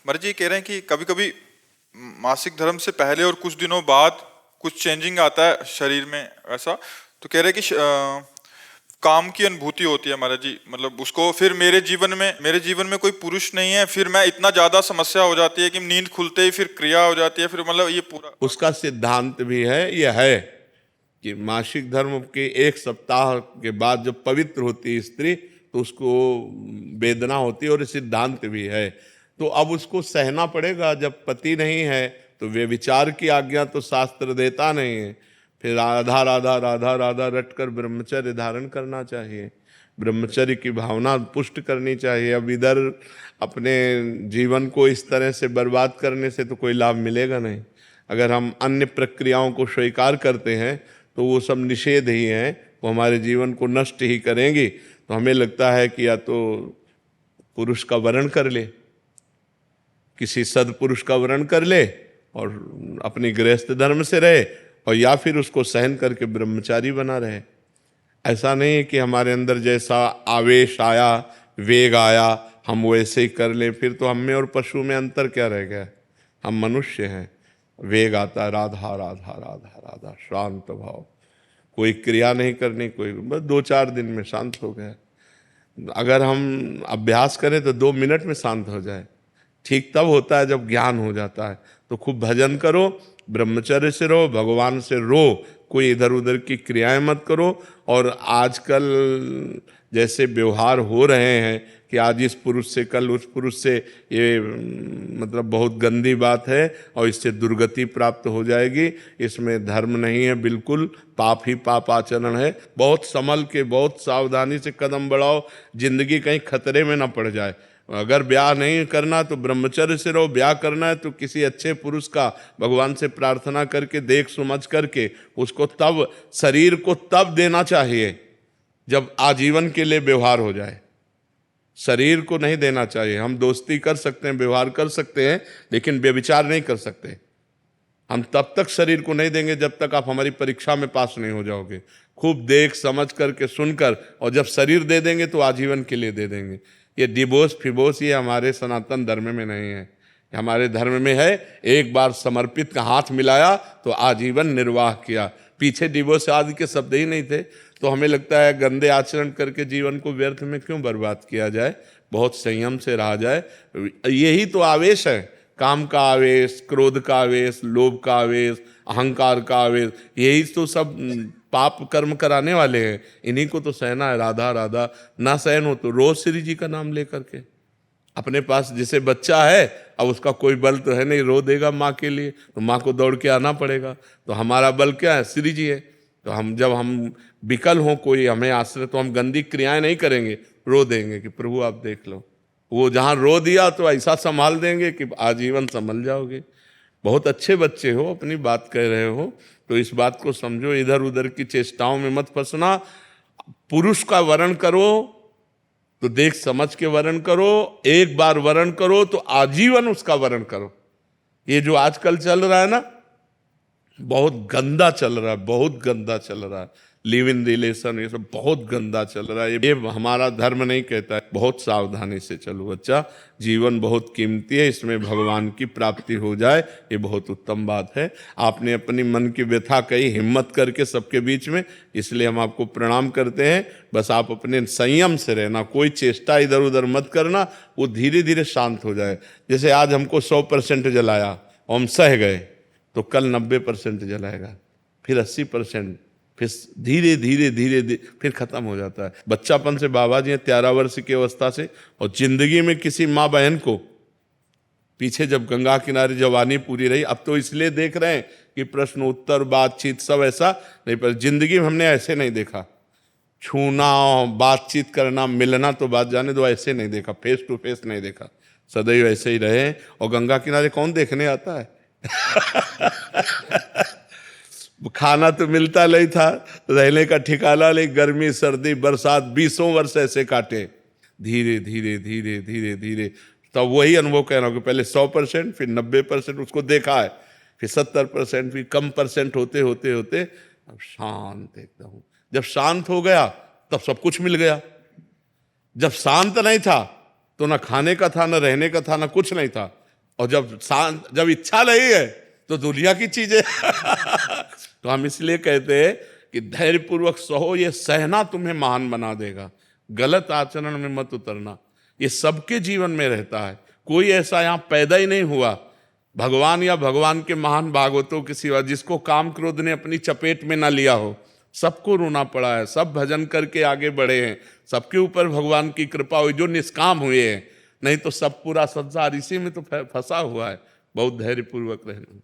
मर जी कह रहे हैं कि कभी कभी मासिक धर्म से पहले और कुछ दिनों बाद कुछ चेंजिंग आता है शरीर में ऐसा। तो कह रहे हैं कि काम की अनुभूति होती है महाराज जी, मतलब उसको फिर मेरे जीवन में कोई पुरुष नहीं है, फिर मैं इतना ज्यादा समस्या हो जाती है कि नींद खुलते ही फिर क्रिया हो जाती है, फिर मतलब ये पूरा उसका सिद्धांत भी है, यह है कि मासिक धर्म के एक सप्ताह के बाद जब पवित्र होती है स्त्री तो उसको वेदना होती है, और सिद्धांत भी है। तो अब उसको सहना पड़ेगा। जब पति नहीं है तो व्यभिचार की आज्ञा तो शास्त्र देता नहीं है। फिर राधा राधा राधा राधा रटकर ब्रह्मचर्य धारण करना चाहिए, ब्रह्मचर्य की भावना पुष्ट करनी चाहिए। अब इधर अपने जीवन को इस तरह से बर्बाद करने से तो कोई लाभ मिलेगा नहीं। अगर हम अन्य प्रक्रियाओं को स्वीकार करते हैं तो वो सब निषेध ही हैं, वो हमारे जीवन को नष्ट ही करेंगी। तो हमें लगता है कि या तो पुरुष का वरण कर ले, किसी सदपुरुष का वरण कर ले और अपनी गृहस्थ धर्म से रहे, और या फिर उसको सहन करके ब्रह्मचारी बना रहे। ऐसा नहीं है कि हमारे अंदर जैसा आवेश आया, वेग आया, हम वैसे ही कर लें। फिर तो हम में और पशु में अंतर क्या रह गया? हम मनुष्य हैं, वेग आता है, राधा राधा राधा राधा, शांत भाव, कोई क्रिया नहीं करनी, कोई बस 2-4 दिन में शांत हो गया। अगर हम अभ्यास करें तो 2 मिनट में शांत हो जाए। ठीक तब होता है जब ज्ञान हो जाता है। तो खूब भजन करो, ब्रह्मचर्य से रहो, भगवान से रो, कोई इधर उधर की क्रियाएं मत करो। और आजकल जैसे व्यवहार हो रहे हैं कि आज इस पुरुष से कल उस पुरुष से, ये मतलब बहुत गंदी बात है और इससे दुर्गति प्राप्त हो जाएगी। इसमें धर्म नहीं है, बिल्कुल पाप ही पाप आचरण है। बहुत संभल के, बहुत सावधानी से कदम बढ़ाओ, जिंदगी कहीं खतरे में ना पड़ जाए। अगर ब्याह नहीं करना तो ब्रह्मचर्य से रहो, ब्याह करना है तो किसी अच्छे पुरुष का भगवान से प्रार्थना करके, देख समझ करके उसको तब, शरीर को तब देना चाहिए जब आजीवन के लिए व्यवहार हो जाए। शरीर को नहीं देना चाहिए। हम दोस्ती कर सकते हैं, व्यवहार कर सकते हैं, लेकिन व्यभिचार नहीं कर सकते। हम तब तक शरीर को नहीं देंगे जब तक आप हमारी परीक्षा में पास नहीं हो जाओगे। खूब देख समझ करके, सुनकर, और जब शरीर दे देंगे तो आजीवन के लिए दे देंगे। ये डिवोर्स फिवोर्स ये हमारे सनातन धर्म में नहीं है। हमारे धर्म में है, एक बार समर्पित का हाथ मिलाया तो आजीवन निर्वाह किया। पीछे डिवोर्स आदि के शब्द ही नहीं थे। तो हमें लगता है गंदे आचरण करके जीवन को व्यर्थ में क्यों बर्बाद किया जाए, बहुत संयम से रहा जाए। यही तो आवेश है, काम का आवेश, क्रोध का आवेश, लोभ का आवेश, अहंकार का आवेश, यही तो सब पाप कर्म कराने वाले हैं। इन्हीं को तो सहना है। राधा राधा ना सहन हो तो रोज श्री जी का नाम लेकर के, अपने पास जैसे बच्चा है, अब उसका कोई बल तो है नहीं, रो देगा माँ के लिए तो माँ को दौड़ के आना पड़ेगा। तो हमारा बल क्या है? श्री जी है। तो हम जब हम विकल हों, कोई हमें आश्रय, तो हम गंदी क्रियाएं नहीं करेंगे, रो देंगे कि प्रभु आप देख लो। वो जहाँ रो दिया तो ऐसा संभाल देंगे कि आजीवन संभल जाओगे। बहुत अच्छे बच्चे हो, अपनी बात कह रहे हो तो इस बात को समझो, इधर उधर की चेष्टाओं में मत फंसना। पुरुष का वरण करो तो देख समझ के वरण करो, एक बार वरण करो तो आजीवन उसका वरण करो। ये जो आजकल चल रहा है ना, बहुत गंदा चल रहा है, बहुत गंदा चल रहा है। लिव इन रिलेशन, ये सब बहुत गंदा चल रहा है। ये हमारा धर्म नहीं कहता है। बहुत सावधानी से चलो बच्चा, जीवन बहुत कीमती है, इसमें भगवान की प्राप्ति हो जाए, ये बहुत उत्तम बात है। आपने अपनी मन की व्यथा कही हिम्मत करके सबके बीच में, इसलिए हम आपको प्रणाम करते हैं। बस आप अपने संयम से रहना, कोई चेष्टा इधर उधर मत करना, वो धीरे धीरे शांत हो जाए। जैसे आज हमको 100% जलाया, हम सह गए, तो कल 90% जलाएगा, फिर 80%, फिर धीरे धीरे धीरे धीरे फिर खत्म हो जाता है। बच्चापन से बाबा जी 13 वर्ष की अवस्था से, और जिंदगी में किसी माँ बहन को, पीछे जब गंगा किनारे जवानी पूरी रही, अब तो इसलिए देख रहे हैं कि प्रश्न उत्तर बातचीत सब ऐसा नहीं, पर जिंदगी में हमने ऐसे नहीं देखा। छूना, बातचीत करना, मिलना तो बात जाने दो, ऐसे नहीं देखा, फेस टू फेस नहीं देखा। सदैव ऐसे ही रहे। और गंगा किनारे कौन देखने आता है? खाना तो मिलता नहीं था, रहने का ठिकाना नहीं, गर्मी सर्दी बरसात 20 वर्ष ऐसे काटे। धीरे धीरे धीरे धीरे धीरे तब वही अनुभव कह रहा हूँ कि पहले 100%, फिर 90% उसको देखा है, फिर 70%, फिर कम परसेंट होते होते होते अब शांत एकदम। जब शांत हो गया तब सब कुछ मिल गया। जब शांत नहीं था तो ना खाने का था, ना रहने का था, ना कुछ नहीं था। और जब इच्छा नहीं है तो दुनिया की चीजें तो हम इसलिए कहते हैं कि धैर्यपूर्वक सहो, ये सहना तुम्हें महान बना देगा। गलत आचरण में मत उतरना, ये सबके जीवन में रहता है, कोई ऐसा यहाँ पैदा ही नहीं हुआ भगवान या भगवान के महान भागवतों के सिवा जिसको काम क्रोध ने अपनी चपेट में ना लिया हो। सबको रोना पड़ा है, सब भजन करके आगे बढ़े हैं, सबके ऊपर भगवान की कृपा हुई जो निष्काम हुए हैं, नहीं तो सब पूरा संसार इसी में तो फंसा हुआ है। बहुत धैर्यपूर्वक रहना।